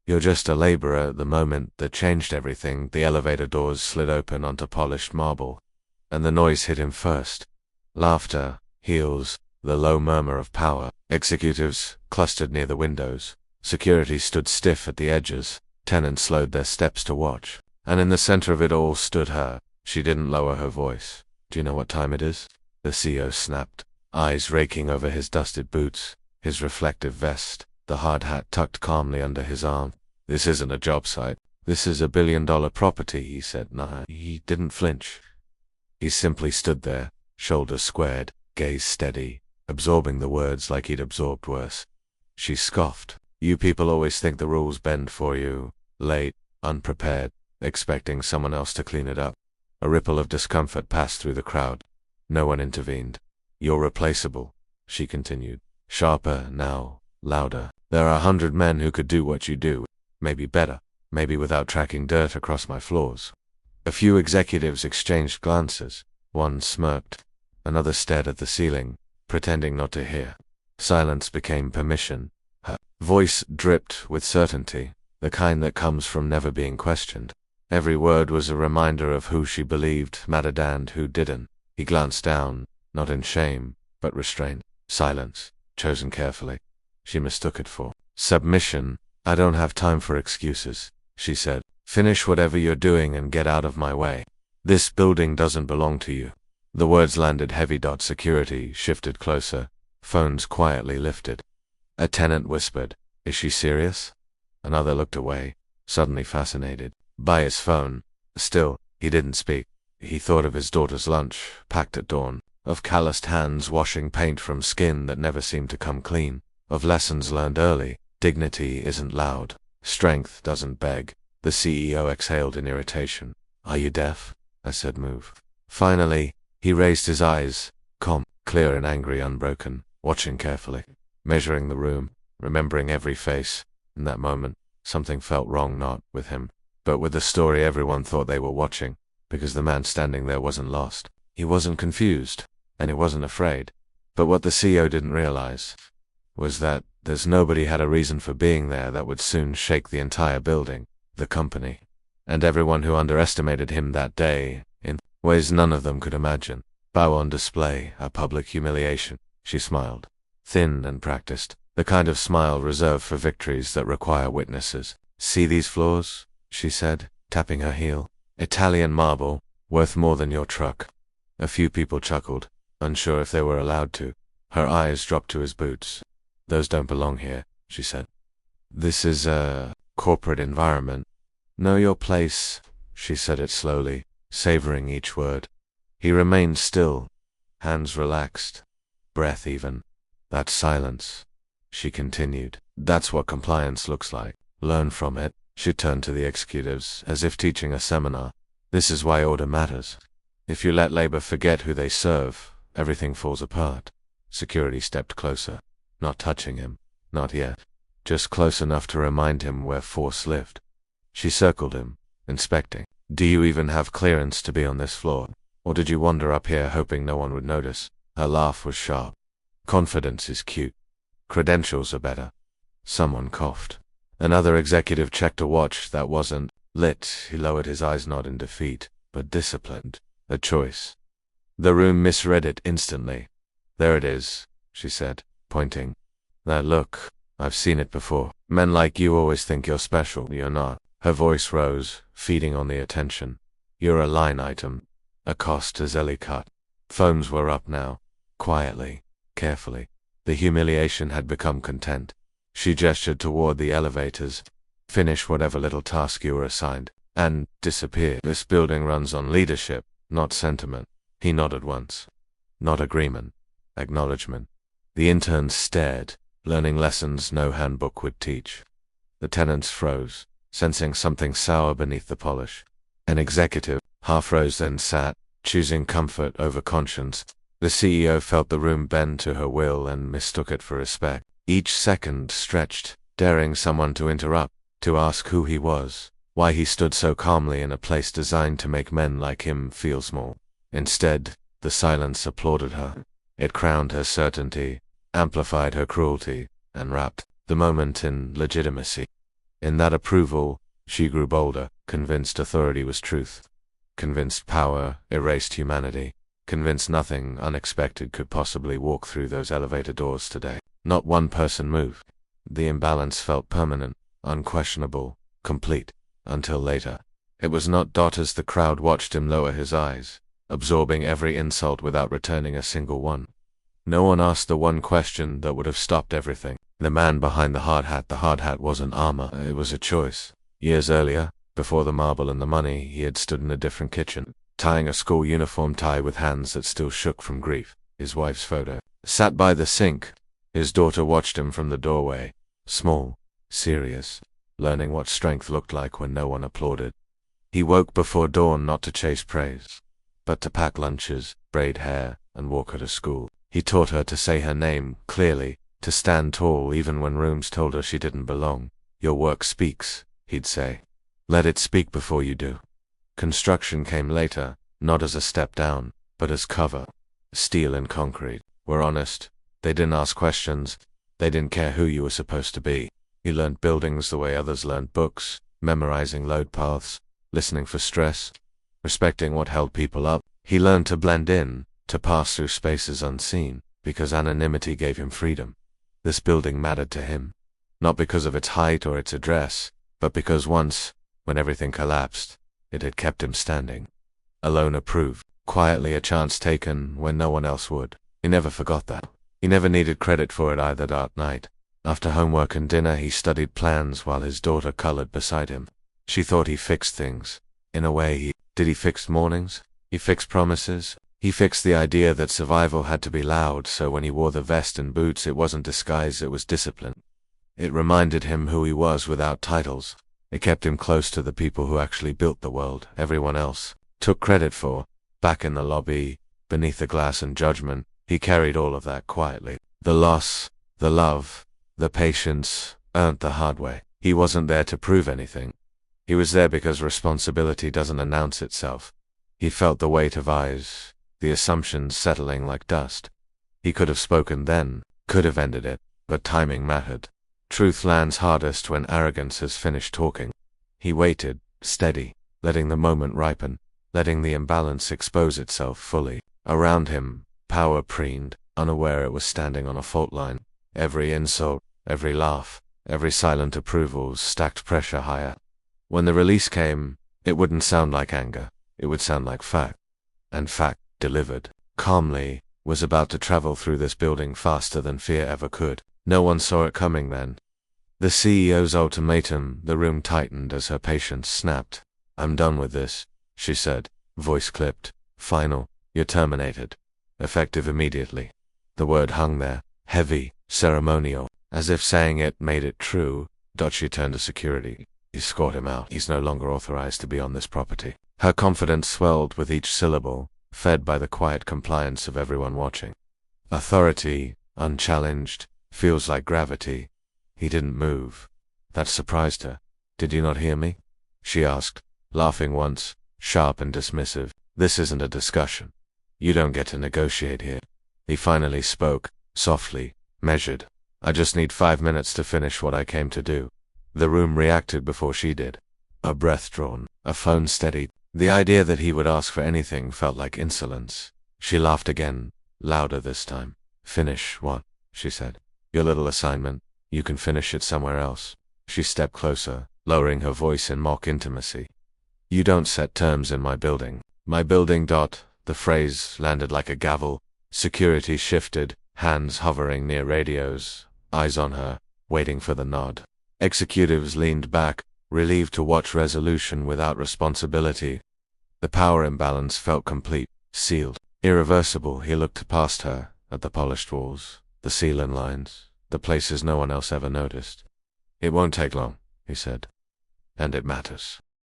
You're just a laborer. At the moment that changed everything, the elevator doors slid open onto polished marble, and the noise hit him first. Laughter, heels, the low murmur of power. Executives clustered near the windows. Security stood stiff at the edges. Tenants slowed their steps to watch. And in the center of it all stood her. She didn't lower her voice. "Do you know what time it is?" the CEO snapped, eyes raking over his dusted boots, his reflective vest, the hard hat tucked calmly under his arm. "This isn't a job site. This is a billion-dollar property," he said. Nah, he didn't flinch. He simply stood there, shoulders squared, gaze steady, absorbing the words like he'd absorbed worse. She scoffed. "You people always think the rules bend for you. Late, unprepared, expecting someone else to clean it up." A ripple of discomfort passed through the crowd. No one intervened. "You're replaceable," she continued, sharper now, louder. "There are 100 men who could do what you do, maybe better, maybe without tracking dirt across my floors." A few executives exchanged glances. One smirked. Another stared at the ceiling, pretending not to hear. Silence became permission. Her voice dripped with certainty, the kind that comes from never being questioned. Every word was a reminder of who she believed mattered and who didn't. He glanced down, not in shame, but restraint. Silence, chosen carefully. She mistook it for submission. "I don't have time for excuses," she said. "Finish whatever you're doing and get out of my way. This building doesn't belong to you." The words landed heavy. Security shifted closer, phones quietly lifted. A tenant whispered, "Is she serious?" Another looked away, suddenly fascinated by his phone. Still, he didn't speak. He thought of his daughter's lunch, packed at dawn, of calloused hands washing paint from skin that never seemed to come clean, of lessons learned early. Dignity isn't loud. Strength doesn't beg. The CEO exhaled in irritation. "Are you deaf?" I said. "Move." Finally, he raised his eyes, calm, clear and angry, unbroken, watching carefully, measuring the room, remembering every face. In that moment, something felt wrong, not with him, but with the story everyone thought they were watching, because the man standing there wasn't lost. He wasn't confused, and he wasn't afraid. But what the CEO didn't realize was that there's nobody had a reason for being there that would soon shake the entire building, the company, and everyone who underestimated him that day, in ways none of them could imagine. "Bow on display, a public humiliation," she smiled, thin and practiced, the kind of smile reserved for victories that require witnesses. "See these floors?" she said, tapping her heel. "Italian marble, worth more than your truck." A few people chuckled, unsure if they were allowed to. Her eyes dropped to his boots. "Those don't belong here," she said. "This is a corporate environment. Know your place," she said it slowly, savoring each word. He remained still, hands relaxed, breath even. "That's silence," she continued. "That's what compliance looks like. Learn from it." She turned to the executives, as if teaching a seminar. "This is why order matters. If you let labor forget who they serve, everything falls apart." Security stepped closer, not touching him, not yet, just close enough to remind him where force lived. She circled him, inspecting. "Do you even have clearance to be on this floor? Or did you wander up here hoping no one would notice?" Her laugh was sharp. "Confidence is cute. Credentials are better." Someone coughed. Another executive checked a watch that wasn't lit. He lowered his eyes, not in defeat, but disciplined. A choice. The room misread it instantly. "There it is," she said, pointing. "That look. I've seen it before. Men like you always think you're special. You're not." Her voice rose, feeding on the attention. "You're a line item. A cost to Zellicut." Phones were up now. Quietly, carefully. The humiliation had become content. She gestured toward the elevators. "Finish whatever little task you were assigned, and disappear. This building runs on leadership, not sentiment." He nodded once. Not agreement. Acknowledgement. The interns stared, learning lessons no handbook would teach. The tenants froze, sensing something sour beneath the polish. An executive half rose then sat, choosing comfort over conscience. The CEO felt the room bend to her will and mistook it for respect. Each second stretched, daring someone to interrupt, to ask who he was, why he stood so calmly in a place designed to make men like him feel small. Instead, the silence applauded her. It crowned her certainty, amplified her cruelty, and wrapped the moment in legitimacy. In that approval, she grew bolder, convinced authority was truth, convinced power erased humanity, convinced nothing unexpected could possibly walk through those elevator doors today. Not one person moved. The imbalance felt permanent, unquestionable, complete, until later. It was not as the crowd watched him lower his eyes, absorbing every insult without returning a single one. No one asked the one question that would have stopped everything. The man behind the hard hat wasn't armor, it was a choice. Years earlier, before the marble and the money, he had stood in a different kitchen, tying a school uniform tie with hands that still shook from grief. His wife's photo sat by the sink. His daughter watched him from the doorway, small, serious, learning what strength looked like when no one applauded. He woke before dawn not to chase praise, but to pack lunches, braid hair, and walk her to school. He taught her to say her name clearly, to stand tall even when rooms told her she didn't belong. Your work speaks, he'd say. Let it speak before you do. Construction came later, not as a step down, but as cover. Steel and concrete were honest. They didn't ask questions. They didn't care who you were supposed to be. He learned buildings the way others learned books, memorizing load paths, listening for stress, respecting what held people up. He learned to blend in, to pass through spaces unseen, because anonymity gave him freedom. This building mattered to him, not because of its height or its address, but because once, when everything collapsed, it had kept him standing. Alone approved, quietly a chance taken when no one else would. He never forgot that. He never needed credit for it either that night. After homework and dinner, he studied plans while his daughter colored beside him. She thought he fixed things. In a way, did he fix mornings? He fixed promises. He fixed the idea that survival had to be loud, so when he wore the vest and boots, it wasn't disguise, it was discipline. It reminded him who he was without titles. It kept him close to the people who actually built the world. Everyone else took credit for. Back in the lobby, beneath the glass and judgment, he carried all of that quietly. The loss, the love, the patience, earned the hard way. He wasn't there to prove anything. He was there because responsibility doesn't announce itself. He felt the weight of eyes, the assumptions settling like dust. He could have spoken then, could have ended it, but timing mattered. Truth lands hardest when arrogance has finished talking. He waited, steady, letting the moment ripen, letting the imbalance expose itself fully. Around him, power preened, unaware it was standing on a fault line. Every insult, every laugh, every silent approval stacked pressure higher. When the release came, it wouldn't sound like anger, it would sound like fact. And fact, delivered calmly, was about to travel through this building faster than fear ever could. No one saw it coming then. The CEO's ultimatum, the room tightened as her patience snapped. I'm done with this, she said, voice clipped, final, you're terminated. Effective immediately. The word hung there, heavy, ceremonial, as if saying it made it true. She turned to security. Escort him out. He's no longer authorized to be on this property. Her confidence swelled with each syllable, fed by the quiet compliance of everyone watching. Authority, unchallenged, feels like gravity. He didn't move. That surprised her. Did you not hear me? She asked, laughing once, sharp and dismissive. This isn't a discussion. You don't get to negotiate here. He finally spoke, softly, measured. I just need 5 minutes to finish what I came to do. The room reacted before she did. A breath drawn, a phone steadied. The idea that he would ask for anything felt like insolence. She laughed again, louder this time. Finish what? She said. Your little assignment. You can finish it somewhere else. She stepped closer, lowering her voice in mock intimacy. You don't set terms in my building. My building. The phrase landed like a gavel. Security shifted, hands hovering near radios, eyes on her, waiting for the nod. Executives leaned back, relieved to watch resolution without responsibility. The power imbalance felt complete, sealed, irreversible. He looked past her, at the polished walls, the ceiling lines, the places no one else ever noticed. It won't take long, he said. And it matters.